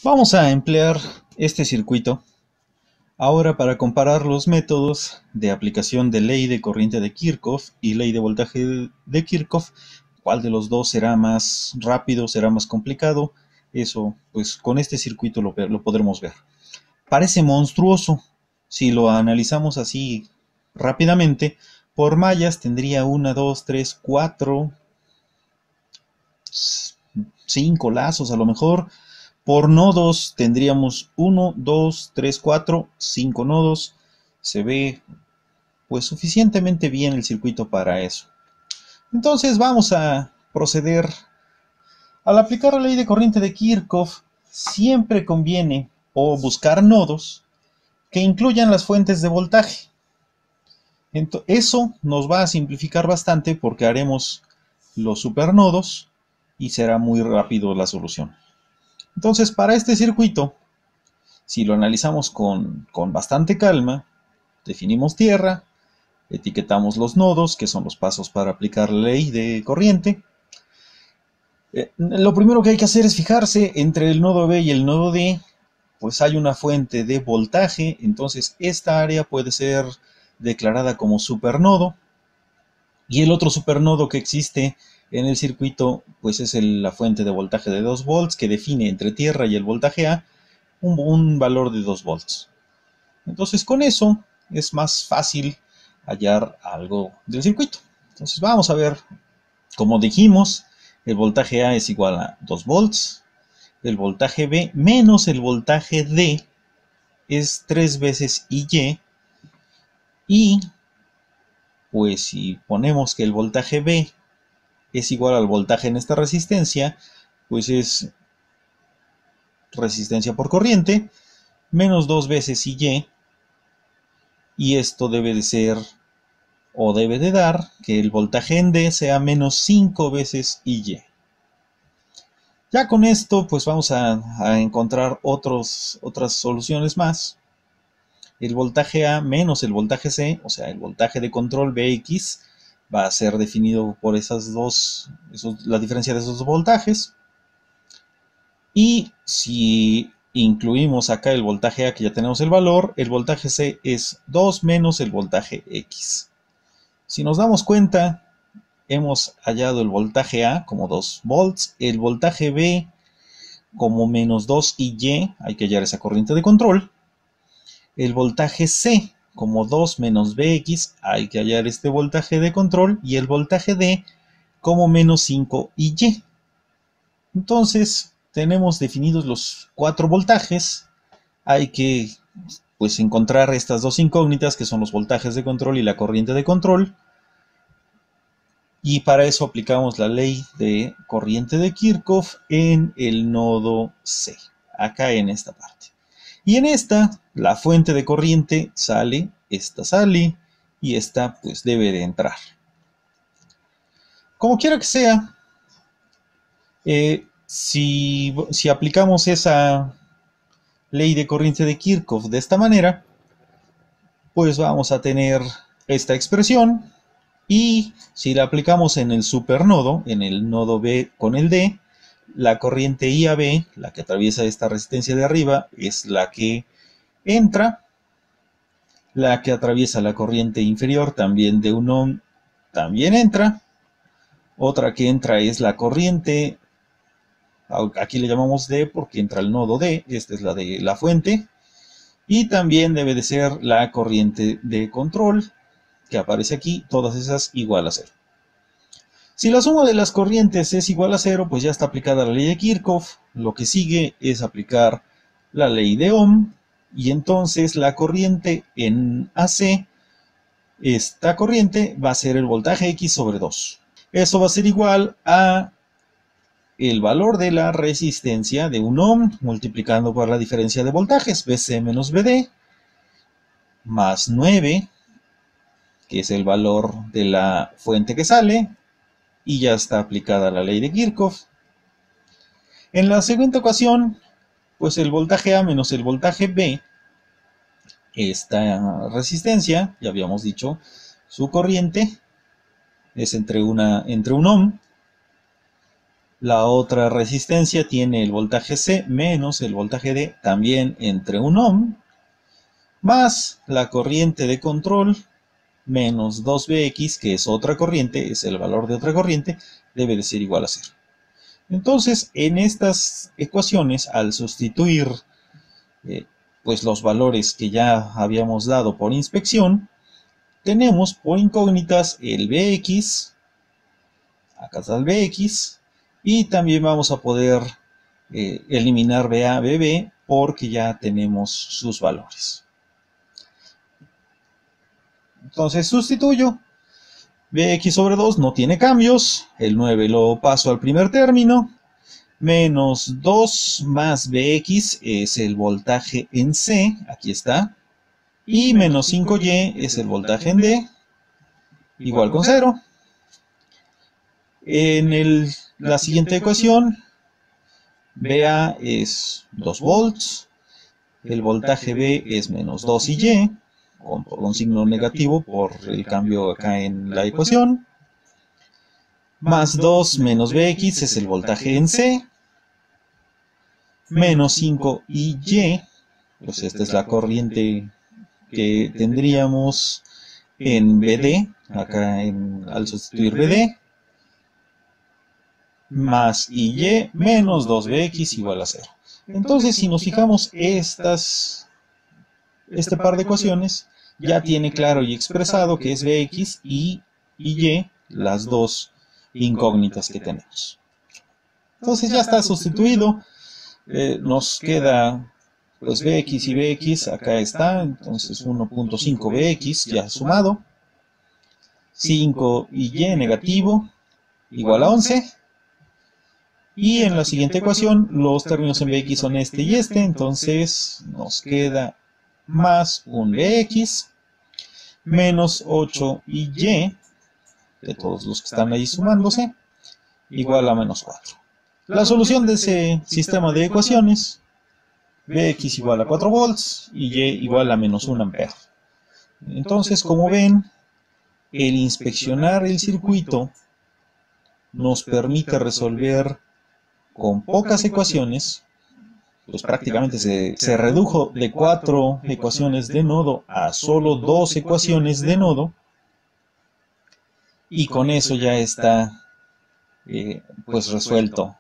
Vamos a emplear este circuito ahora para comparar los métodos de aplicación de ley de corriente de Kirchhoff y ley de voltaje de Kirchhoff. ¿Cuál de los dos será más rápido, será más complicado? Eso, pues con este circuito lo podremos ver. Parece monstruoso. Si lo analizamos así rápidamente, por mallas tendría 1, 2, 3, 4, 5 lazos a lo mejor. Por nodos tendríamos 1, 2, 3, 4, 5 nodos. Se ve pues suficientemente bien el circuito para eso. Entonces vamos a proceder. Al aplicar la ley de corriente de Kirchhoff, siempre conviene o buscar nodos que incluyan las fuentes de voltaje. Eso nos va a simplificar bastante porque haremos los supernodos y será muy rápido la solución. Entonces, para este circuito, si lo analizamos con bastante calma, definimos tierra, etiquetamos los nodos, que son los pasos para aplicar la ley de corriente. Lo primero que hay que hacer es fijarse entre el nodo B y el nodo D, pues hay una fuente de voltaje, entonces esta área puede ser declarada como supernodo, y el otro supernodo que existe en el circuito, pues es la fuente de voltaje de 2 volts, que define entre tierra y el voltaje A un valor de 2 volts. Entonces con eso es más fácil hallar algo del circuito. Entonces vamos a ver, como dijimos, el voltaje A es igual a 2 volts, el voltaje B menos el voltaje D es 3 veces IY, y pues si ponemos que el voltaje B es igual al voltaje en esta resistencia, pues es resistencia por corriente, menos 2 veces IY, y esto debe de ser, o debe de dar, que el voltaje en D sea menos 5 veces IY. Ya con esto, pues vamos a encontrar otras soluciones más. El voltaje A menos el voltaje C, o sea, el voltaje de control Bx, va a ser definido por la diferencia de esos dos voltajes. Y si incluimos acá el voltaje A, que ya tenemos el valor, el voltaje C es 2 menos el voltaje X. Si nos damos cuenta, hemos hallado el voltaje A como 2 volts, el voltaje B como menos 2 IY, hay que hallar esa corriente de control, el voltaje C como 2 menos Bx, hay que hallar este voltaje de control, y el voltaje D como menos 5 IY. Entonces, tenemos definidos los 4 voltajes, hay que pues encontrar estas dos incógnitas que son los voltajes de control y la corriente de control, y para eso aplicamos la ley de corriente de Kirchhoff en el nodo C, acá en esta parte. Y en esta, la fuente de corriente sale, esta sale, y esta pues debe de entrar. Como quiera que sea, si aplicamos esa ley de corriente de Kirchhoff de esta manera, pues vamos a tener esta expresión. Y si la aplicamos en el supernodo, en el nodo B con el D, la corriente IAB, la que atraviesa esta resistencia de arriba, es la que entra. La que atraviesa la corriente inferior, también de 1 ohm, también entra. Otra que entra es la corriente, aquí le llamamos D porque entra el nodo D, esta es la de la fuente. Y también debe de ser la corriente de control, que aparece aquí, todas esas igual a 0. Si la suma de las corrientes es igual a 0, pues ya está aplicada la ley de Kirchhoff. Lo que sigue es aplicar la ley de Ohm, y entonces la corriente en AC, esta corriente va a ser el voltaje X sobre 2. Eso va a ser igual a el valor de la resistencia de 1 ohm multiplicando por la diferencia de voltajes, BC menos BD, más 9, que es el valor de la fuente que sale, y ya está aplicada la ley de Kirchhoff. En la siguiente ocasión, pues el voltaje A menos el voltaje B, esta resistencia, ya habíamos dicho, su corriente es entre 1 ohm, La otra resistencia tiene el voltaje C menos el voltaje D, también entre 1 ohm, más la corriente de control menos 2Vx, que es otra corriente, es el valor de otra corriente, debe de ser igual a 0. Entonces, en estas ecuaciones, al sustituir pues los valores que ya habíamos dado por inspección, tenemos por incógnitas el Bx, acá está el Bx, y también vamos a poder eliminar BA, BB, porque ya tenemos sus valores. Entonces sustituyo, Bx sobre 2 no tiene cambios, el 9 lo paso al primer término, menos 2 más Bx es el voltaje en C, aquí está, y menos 5Y es el voltaje en D, igual con 0. En la siguiente ecuación, BA es 2 volts, el voltaje B es menos 2Y, con un signo negativo por el cambio acá en la ecuación, más 2 menos Bx es el voltaje en C, menos 5Y, pues esta es la corriente que tendríamos en BD, acá al sustituir BD, más IY menos 2Bx igual a 0. Entonces, si nos fijamos, este par de ecuaciones ya tiene claro y expresado que es Bx y Y, las dos incógnitas que tenemos. Entonces ya está sustituido, nos queda pues Bx y Bx, acá está, entonces 1.5 Bx ya sumado, 5 y negativo, igual a 11, y en la siguiente ecuación los términos en Bx son este y este, entonces nos queda más un Bx, menos 8 y de todos los que están ahí sumándose, igual a menos 4. La solución de ese sistema de ecuaciones, Bx igual a 4 volts y Y igual a menos 1 ampere. Entonces, como ven, el inspeccionar el circuito nos permite resolver con pocas ecuaciones, pues prácticamente se redujo de 4 ecuaciones de nodo a solo 2 ecuaciones de nodo, y con eso ya está pues resuelto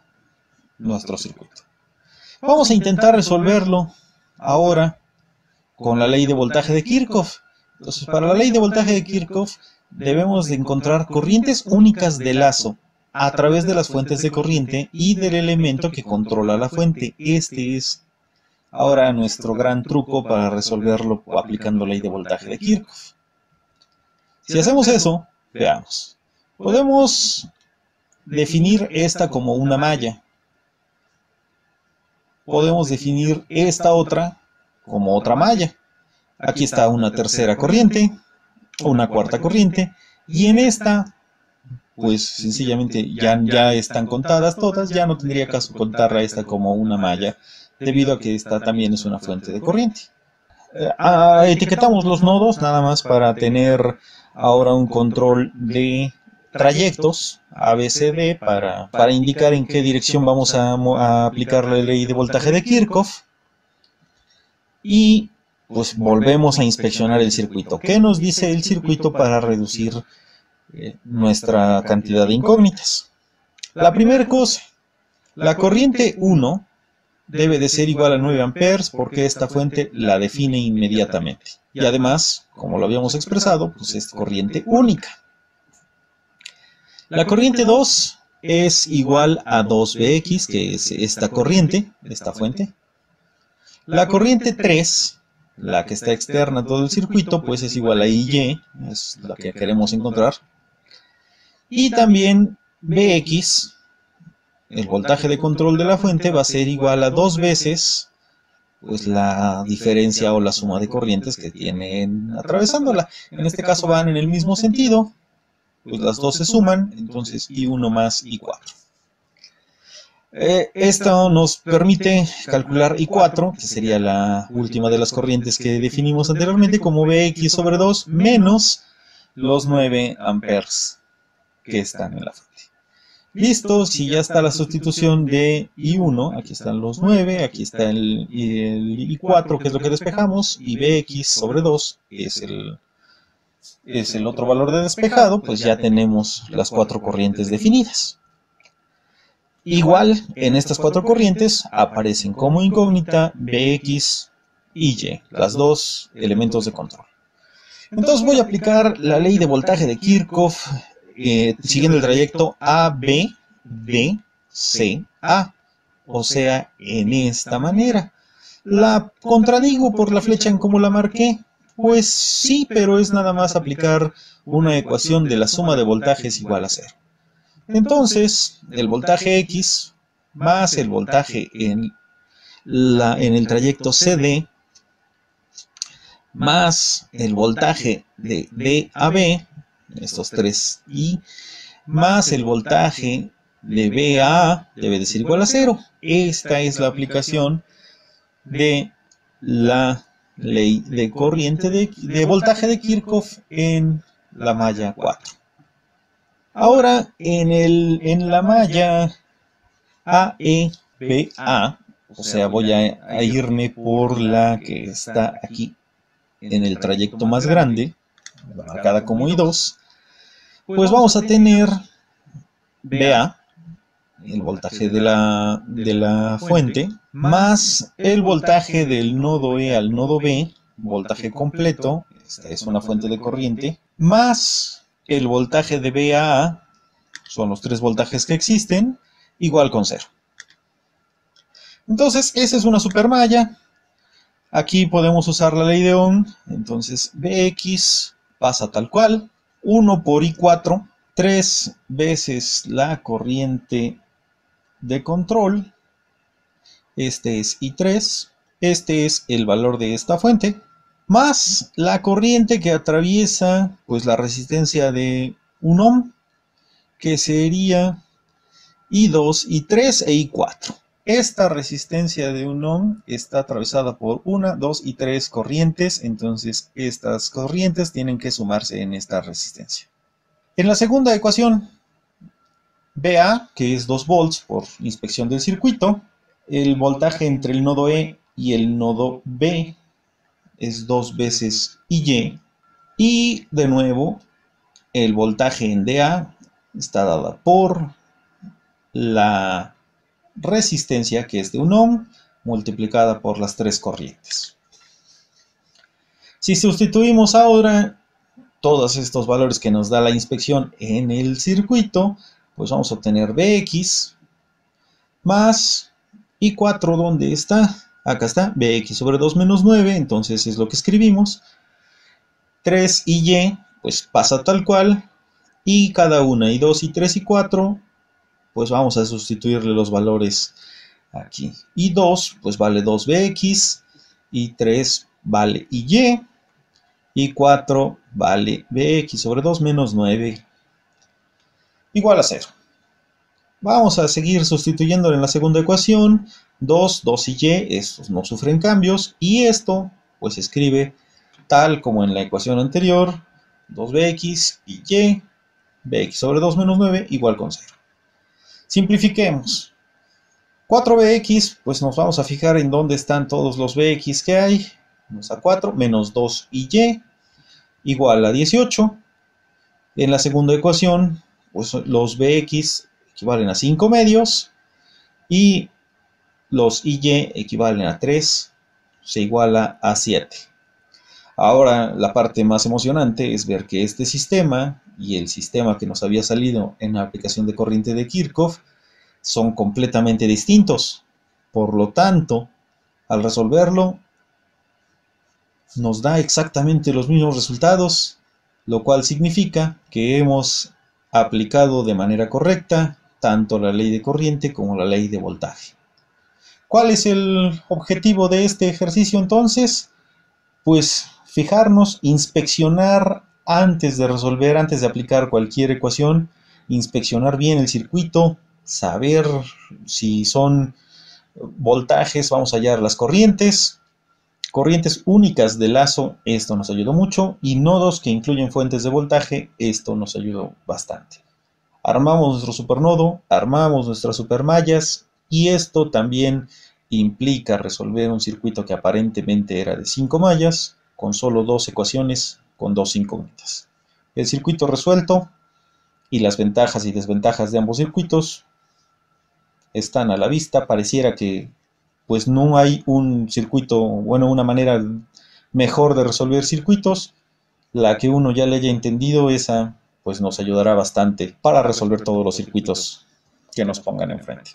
nuestro circuito. Vamos a intentar resolverlo ahora con la ley de voltaje de Kirchhoff. Entonces, para la ley de voltaje de Kirchhoff debemos de encontrar corrientes únicas de lazo a través de las fuentes de corriente y del elemento que controla la fuente. Este es ahora nuestro gran truco para resolverlo aplicando la ley de voltaje de Kirchhoff. Si hacemos eso, veamos. Podemos definir esta como una malla. Podemos definir esta otra como otra malla. Aquí está una tercera corriente, una cuarta corriente, y en esta, pues sencillamente ya están contadas todas, ya no tendría caso contarla esta como una malla, debido a que esta también es una fuente de corriente. Etiquetamos los nodos nada más para tener ahora un control de trayectos ABCD para indicar en qué dirección vamos a aplicar la ley de voltaje de Kirchhoff. Y pues volvemos a inspeccionar el circuito. ¿Qué nos dice el circuito para reducir nuestra cantidad de incógnitas? La primera cosa, la corriente 1 debe de ser igual a 9 amperes porque esta fuente la define inmediatamente. Y además, como lo habíamos expresado, pues es corriente única. La corriente 2 es igual a 2Bx, que es esta corriente, esta fuente. La corriente 3, la que está externa a todo el circuito, pues es igual a IY, es la que queremos encontrar. Y también Bx, el voltaje de control de la fuente, va a ser igual a 2 veces pues la diferencia o la suma de corrientes que tienen atravesándola. En este caso van en el mismo sentido, pues las dos se suman, entonces I1 más I4. Esto nos permite calcular I4, que sería la última de las corrientes que definimos anteriormente, como Bx sobre 2 menos los 9 amperes que están en la fuente. Listo, si ya está la sustitución de I1, aquí están los 9, aquí está el I4, que es lo que despejamos, y Bx sobre 2 es el otro valor de despejado, pues ya tenemos las cuatro corrientes definidas. Igual, en estas cuatro corrientes aparecen como incógnita Bx y Y, las dos elementos de control. Entonces voy a aplicar la ley de voltaje de Kirchhoff siguiendo el trayecto AB, B, C, A, o sea, en esta manera. ¿La contradigo por la flecha en cómo la marqué? Pues sí, pero es nada más aplicar una ecuación de la suma de voltajes igual a 0. Entonces, el voltaje X más el voltaje en el trayecto CD más el voltaje de D a B, estos tres I, más el voltaje de B a A debe de ser igual a 0. Esta es la aplicación de la ley de corriente de voltaje de Kirchhoff en la malla 4. Ahora, en la malla AEBA, o sea, voy a irme por la que está aquí en el trayecto más grande, marcada como I2, pues vamos a tener BA, el voltaje de la fuente, más el voltaje del nodo E al nodo B, voltaje completo, esta es una fuente de corriente, más el voltaje de B a A, son los tres voltajes que existen, igual con 0. Entonces, esa es una supermalla. Aquí podemos usar la ley de Ohm, entonces Bx pasa tal cual, 1 por I4, 3 veces la corriente de control, este es I3, este es el valor de esta fuente, más la corriente que atraviesa pues la resistencia de 1 ohm, que sería I2, I3 e I4. Esta resistencia de 1 ohm está atravesada por 1, 2 y 3 corrientes, entonces estas corrientes tienen que sumarse en esta resistencia. En la segunda ecuación, BA, que es 2 volts por inspección del circuito, el voltaje entre el nodo E y el nodo B es 2 veces IY, y de nuevo el voltaje en DA está dada por la resistencia, que es de 1 ohm, multiplicada por las tres corrientes. Si sustituimos ahora todos estos valores que nos da la inspección en el circuito, pues vamos a obtener Bx más I4, ¿dónde está? Acá está, Bx sobre 2 menos 9, entonces es lo que escribimos. 3 y Y, pues pasa tal cual, y cada una, y 2, y 3, y 4, pues vamos a sustituirle los valores aquí. Y 2, pues vale 2Bx, y 3 vale IY, y 4 vale Bx sobre 2 menos 9, igual a 0. Vamos a seguir sustituyéndolo en la segunda ecuación. 2, 2 y Y, estos no sufren cambios, y esto pues se escribe tal como en la ecuación anterior, 2Bx y Y, Bx sobre 2 menos 9 igual con 0. Simplifiquemos. 4Bx, pues nos vamos a fijar en dónde están todos los Bx que hay. Vamos a 4 menos 2 y Y igual a 18. En la segunda ecuación, pues los Bx equivalen a 5 medios y los IY equivalen a 3, se iguala a 7. Ahora la parte más emocionante es ver que este sistema y el sistema que nos había salido en la aplicación de corriente de Kirchhoff son completamente distintos. Por lo tanto, al resolverlo, nos da exactamente los mismos resultados, lo cual significa que hemos aplicado de manera correcta tanto la ley de corriente como la ley de voltaje. ¿Cuál es el objetivo de este ejercicio entonces? Pues fijarnos, inspeccionar antes de resolver, antes de aplicar cualquier ecuación, inspeccionar bien el circuito, saber si son voltajes, vamos a hallar las corrientes únicas de lazo, esto nos ayudó mucho, y nodos que incluyen fuentes de voltaje, esto nos ayudó bastante. Armamos nuestro supernodo, armamos nuestras supermallas y esto también implica resolver un circuito que aparentemente era de 5 mallas con solo dos ecuaciones con dos incógnitas. El circuito resuelto y las ventajas y desventajas de ambos circuitos están a la vista. Pareciera que pues no hay un circuito, bueno, una manera mejor de resolver circuitos. La que uno ya le haya entendido, esa pues nos ayudará bastante para resolver todos los circuitos que nos pongan enfrente.